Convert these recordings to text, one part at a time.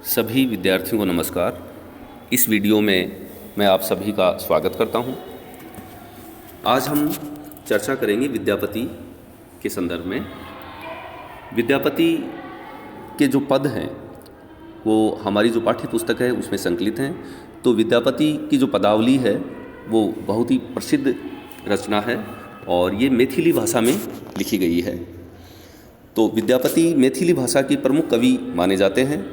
सभी विद्यार्थियों को नमस्कार। इस वीडियो में मैं आप सभी का स्वागत करता हूं। आज हम चर्चा करेंगे विद्यापति के संदर्भ में। विद्यापति के जो पद हैं वो हमारी जो पाठ्य पुस्तक है उसमें संकलित हैं। तो विद्यापति की जो पदावली है वो बहुत ही प्रसिद्ध रचना है और ये मैथिली भाषा में लिखी गई है। तो विद्यापति मैथिली भाषा के प्रमुख कवि माने जाते हैं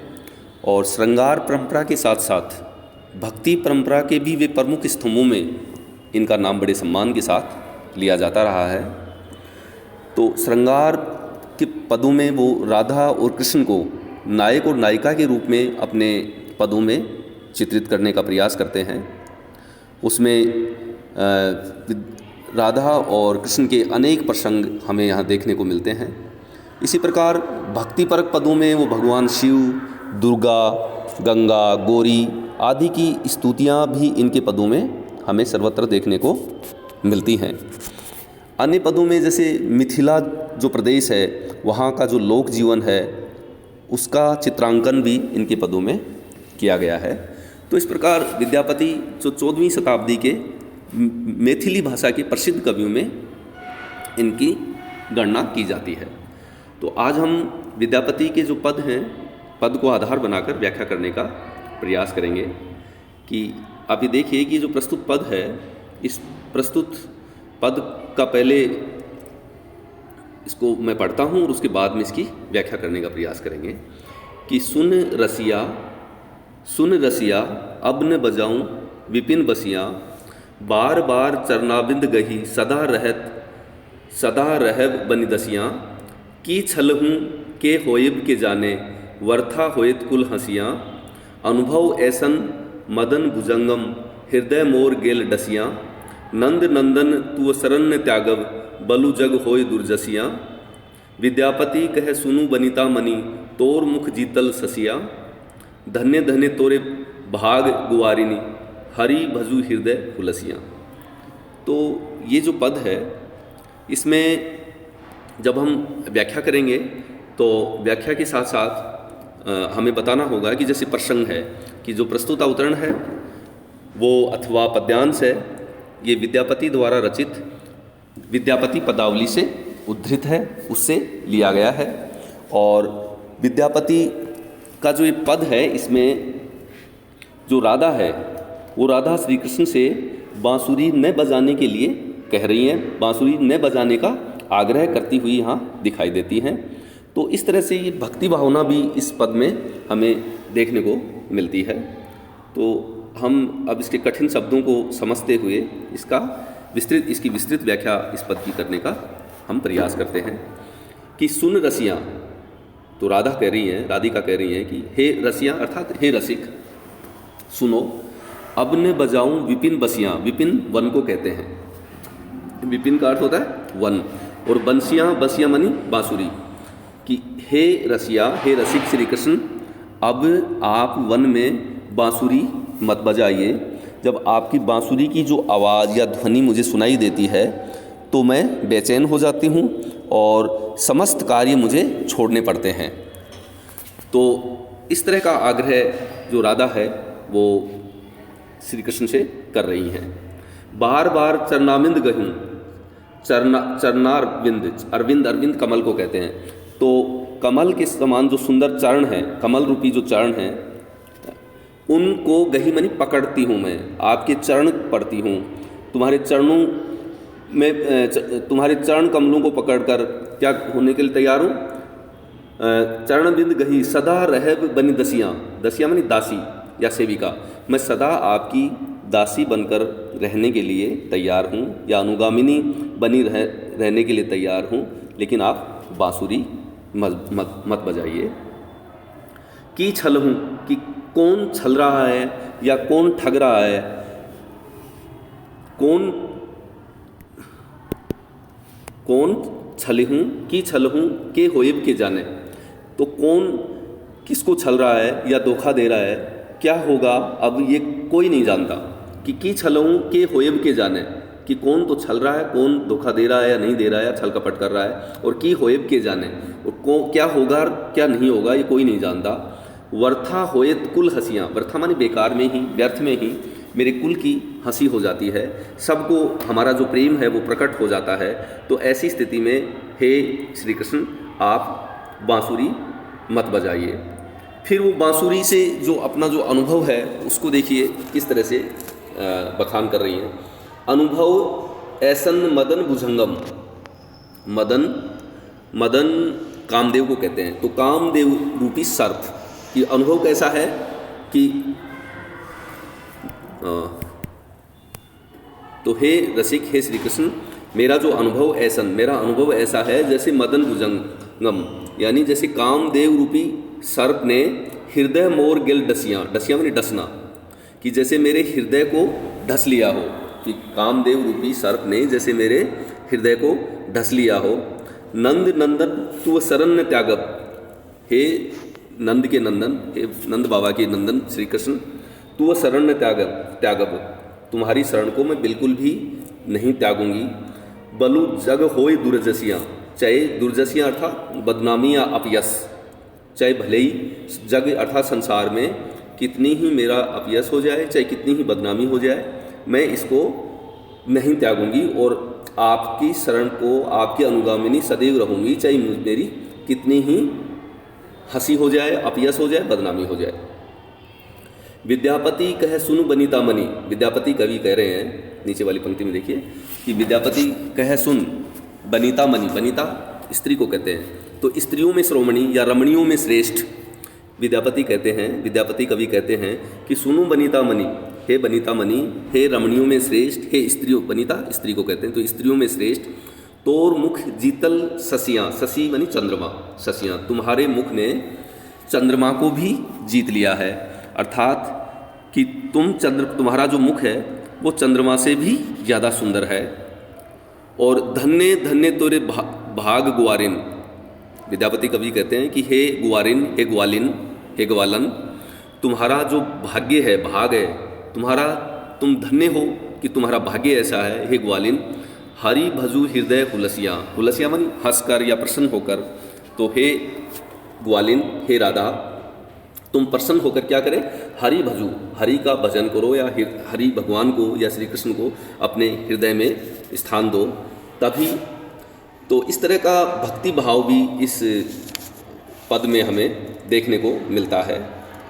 और श्रृंगार परंपरा के साथ साथ भक्ति परंपरा के भी वे प्रमुख स्तंभों में इनका नाम बड़े सम्मान के साथ लिया जाता रहा है। तो श्रृंगार के पदों में वो राधा और कृष्ण को नायक और नायिका के रूप में अपने पदों में चित्रित करने का प्रयास करते हैं। उसमें राधा और कृष्ण के अनेक प्रसंग हमें यहाँ देखने को मिलते हैं। इसी प्रकार भक्तिपरक पदों में वो भगवान शिव, दुर्गा, गंगा, गौरी आदि की स्तुतियाँ भी इनके पदों में हमें सर्वत्र देखने को मिलती हैं। अन्य पदों में जैसे मिथिला जो प्रदेश है वहाँ का जो लोक जीवन है उसका चित्रांकन भी इनके पदों में किया गया है। तो इस प्रकार विद्यापति जो 14वीं शताब्दी के मैथिली भाषा के प्रसिद्ध कवियों में इनकी गणना की जाती है। तो आज हम विद्यापति के जो पद हैं पद को आधार बनाकर व्याख्या करने का प्रयास करेंगे। कि आप ये देखिए कि जो प्रस्तुत पद है इस प्रस्तुत पद का पहले इसको मैं पढ़ता हूँ और उसके बाद में इसकी व्याख्या करने का प्रयास करेंगे। कि सुन रसिया अब न बजाऊं विपिन बसियाँ, बार बार चरनाबिंद गही सदा रहब बनि दसियाँ, की छलहूँ के होयब के जाने वर्था होयत कुल हंसियाँ, अनुभव ऐसन मदन भुजंगम हृदय मोर गेल डसियाँ, नंद नंदन तु शरण्य त्यागव बलु जग होय दुर्जसियाँ, विद्यापति कह सुनु बनिता मणि तोर मुख जीतल ससिया, धन्य धन्य तोरे भाग गुवारिनी हरि भजु हृदय हुलसियाँ। तो ये जो पद है इसमें जब हम व्याख्या करेंगे तो व्याख्या के साथ साथ हमें बताना होगा कि जैसे प्रसंग है कि जो प्रस्तुत अवतरण है वो अथवा पद्यांश है ये विद्यापति द्वारा रचित विद्यापति पदावली से उद्धृत है, उससे लिया गया है। और विद्यापति का जो ये पद है इसमें जो राधा है वो राधा श्री कृष्ण से बांसुरी न बजाने के लिए कह रही हैं, बांसुरी न बजाने का आग्रह करती हुई यहाँ दिखाई देती हैं। तो इस तरह से ये भक्ति भावना भी इस पद में हमें देखने को मिलती है। तो हम अब इसके कठिन शब्दों को समझते हुए इसकी विस्तृत व्याख्या इस पद की करने का हम प्रयास करते हैं। कि सुन रसिया, तो राधा कह रही हैं, राधिका कह रही हैं कि हे रसिया अर्थात हे रसिक सुनो, अब न बजाऊं विपिन बसियाँ, विपिन वन को कहते हैं, विपिन का अर्थ होता है वन, और बंसियाँ बसियाँ मनी बांसुरी। कि हे रसिया, हे रसिक श्री कृष्ण, अब आप वन में बांसुरी मत बजाइए। जब आपकी बांसुरी की जो आवाज़ या ध्वनि मुझे सुनाई देती है तो मैं बेचैन हो जाती हूँ और समस्त कार्य मुझे छोड़ने पड़ते हैं। तो इस तरह का आग्रह जो राधा है वो श्री कृष्ण से कर रही हैं। बार बार चरनाबिंद गहूँ, चरनारविंद, अरविंद कमल को कहते हैं। तो कमल के समान जो सुंदर चरण हैं, कमल रूपी जो चरण हैं उनको गही मनी पकड़ती हूँ, मैं आपके चरण पड़ती हूँ, तुम्हारे चरणों में तुम्हारे चरण कमलों को पकड़कर क्या होने के लिए तैयार हूँ, चरण बिंद गही सदा रहब बनी दसियाँ, दसियाँ मनी दासी या सेविका, मैं सदा आपकी दासी बनकर रहने के लिए तैयार हूँ या अनुगामिनी बनी रहने के लिए तैयार हूँ, लेकिन आप बांसुरी मत बजाइए। की छल हूँ, कि कौन छल रहा है या कौन ठग रहा है, कौन छल हूँ, की छल हूँ के होयब के जाने, तो कौन किसको छल रहा है या धोखा दे रहा है, क्या होगा अब ये कोई नहीं जानता। कि की छल हूँ के होयब के जाने, कि कौन तो छल रहा है, कौन धोखा दे रहा है या नहीं दे रहा है या छल कपट कर रहा है, और की होयब के जाने, और क्या होगा क्या नहीं होगा ये कोई नहीं जानता। वर्था होयत कुल हंसियाँ, वर्था माने बेकार में ही, व्यर्थ में ही मेरे कुल की हंसी हो जाती है, सबको हमारा जो प्रेम है वो प्रकट हो जाता है। तो ऐसी स्थिति में हे श्री कृष्ण आप बांसुरी मत बजाइए। फिर वो बांसुरी से जो अपना जो अनुभव है उसको देखिए किस तरह से बखान कर रही हैं। अनुभव ऐसन मदन भुजंगम, मदन कामदेव को कहते हैं। तो कामदेव रूपी सर्प, ये अनुभव कैसा है कि तो हे रसिक, हे श्री कृष्ण, मेरा अनुभव ऐसा है जैसे मदन भुजंगम, यानी जैसे कामदेव रूपी सर्प ने हृदय मोर गिल डसियाँ, डसियाँ माने डसना, कि जैसे मेरे हृदय को ढस लिया हो, कि कामदेव रूपी सर्प ने जैसे मेरे हृदय को ढस लिया हो। नंद नंदन तू शरण त्यागब, हे नंद के नंदन, हे नंद बाबा के नंदन श्री कृष्ण, तू शरण त्यागब, तुम्हारी शरण को मैं बिल्कुल भी नहीं त्यागूंगी। बलु जग होय दुर्जसियाँ, चाहे दुर्जसियाँ अर्थात बदनामी या अपयश, चाहे भले ही जग अर्थात संसार में कितनी ही मेरा अपयश हो जाए, चाहे कितनी ही बदनामी हो जाए, मैं इसको नहीं त्यागूंगी और आपकी शरण को, आपकी अनुगामिनी सदैव रहूंगी, चाहे मेरी कितनी ही हंसी हो जाए, अपयश हो जाए, बदनामी हो जाए। विद्यापति कहे सुन बनीता मनी, विद्यापति कवि कह रहे हैं नीचे वाली पंक्ति में देखिए कि विद्यापति कहे सुन बनीता मनी, बनीता स्त्री को कहते हैं, तो स्त्रियों में श्रोमणी या रमणियों में श्रेष्ठ विद्यापति कहते हैं, विद्यापति कवि कहते हैं कि सुनो बनीता मनी, हे बनीता मनी, हे रमणियों में श्रेष्ठ, हे स्त्रियों, बनीता स्त्री को कहते हैं तो स्त्रियों में श्रेष्ठ, तोर मुख जीतल ससियाँ, ससी बनी चंद्रमा, ससियाँ, तुम्हारे मुख ने चंद्रमा को भी जीत लिया है, अर्थात कि तुम्हारा जो मुख है वो चंद्रमा से भी ज़्यादा सुंदर है। और धन्य धन्य तोरे भाग ग्वारिन, विद्यापति कवि कहते हैं कि हे ग्वारिन, हे ग्वालिन, हे ग्वालन, तुम्हारा जो भाग्य है, भाग है तुम्हारा, तुम धन्य हो कि तुम्हारा भाग्य ऐसा है। हे ग्वालिन, हरि भजु हृदय हुलसियाँ, हुलसियाँ मानी हंसकर या प्रसन्न होकर, तो हे ग्वालिन, हे राधा, तुम प्रसन्न होकर क्या करें, हरि भजु, हरि का भजन करो या हरि भगवान को या श्री कृष्ण को अपने हृदय में स्थान दो, तभी। तो इस तरह का भक्ति भाव भी इस पद में हमें देखने को मिलता है।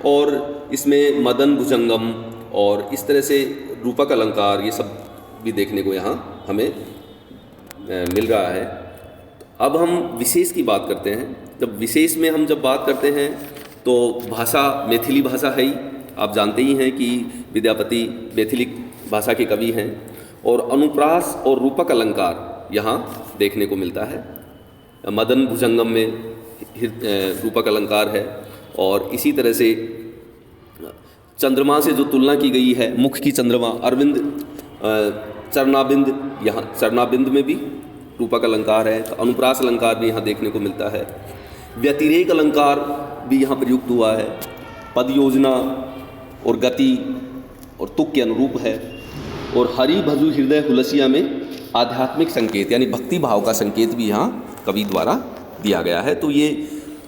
और इसमें मदन भुजंगम और इस तरह से रूपक अलंकार ये सब भी देखने को यहाँ हमें मिल रहा है। अब हम विशेष की बात करते हैं। जब विशेष में हम जब बात करते हैं तो भाषा मैथिली भाषा है ही, आप जानते ही हैं कि विद्यापति मैथिली भाषा के कवि हैं, और अनुप्रास और रूपक अलंकार यहाँ देखने को मिलता है। मदन भुजंगम में रूपक अलंकार है, और इसी तरह से चंद्रमा से जो तुलना की गई है, मुख की चंद्रमा, अरविंद चरणाबिंद, यहाँ चरणाबिंद में भी रूपक अलंकार है। तो अनुप्रास अलंकार भी यहाँ देखने को मिलता है। व्यतिरेक अलंकार भी यहाँ प्रयुक्त हुआ है। पद योजना और गति और तुक के अनुरूप है। और हरि भजु हृदय हुलसिया में आध्यात्मिक संकेत यानी भक्ति भाव का संकेत भी यहाँ कवि द्वारा दिया गया है। तो ये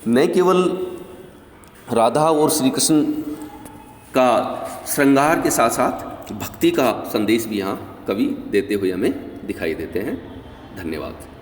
न केवल राधा और श्री कृष्ण का श्रृंगार के साथ साथ भक्ति का संदेश भी यहाँ कवि देते हुए हमें दिखाई देते हैं। धन्यवाद।